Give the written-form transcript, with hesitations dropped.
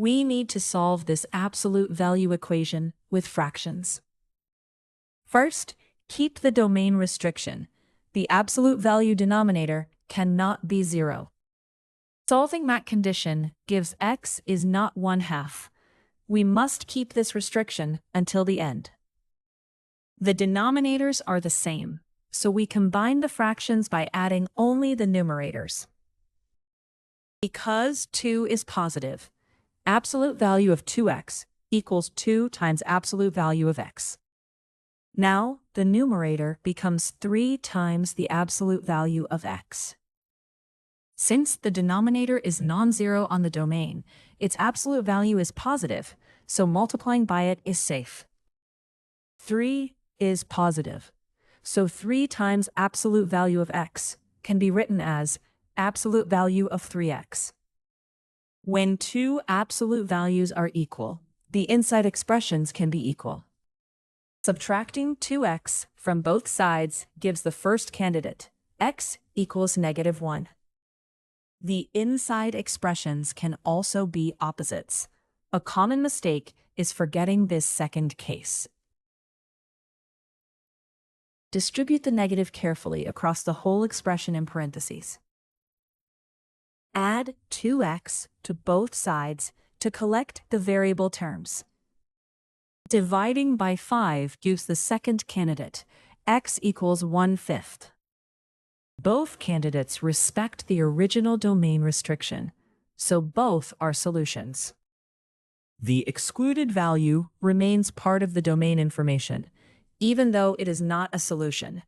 We need to solve this absolute value equation with fractions. First, keep the domain restriction. The absolute value denominator cannot be 0. Solving that condition gives x is not 1/2. We must keep this restriction until the end. The denominators are the same, so we combine the fractions by adding only the numerators. Because 2 is positive, absolute value of 2x equals 2 times absolute value of x. Now, the numerator becomes 3 times the absolute value of x. Since the denominator is non-zero on the domain, its absolute value is positive, so multiplying by it is safe. 3 is positive, so 3 times absolute value of x can be written as absolute value of 3x. When two absolute values are equal, the inside expressions can be equal. Subtracting 2x from both sides gives the first candidate, x equals -1. The inside expressions can also be opposites. A common mistake is forgetting this second case. Distribute the negative carefully across the whole expression in parentheses. Add 2x to both sides to collect the variable terms. Dividing by 5 gives the second candidate, x equals 1/5. Both candidates respect the original domain restriction, so both are solutions. The excluded value remains part of the domain information, even though it is not a solution.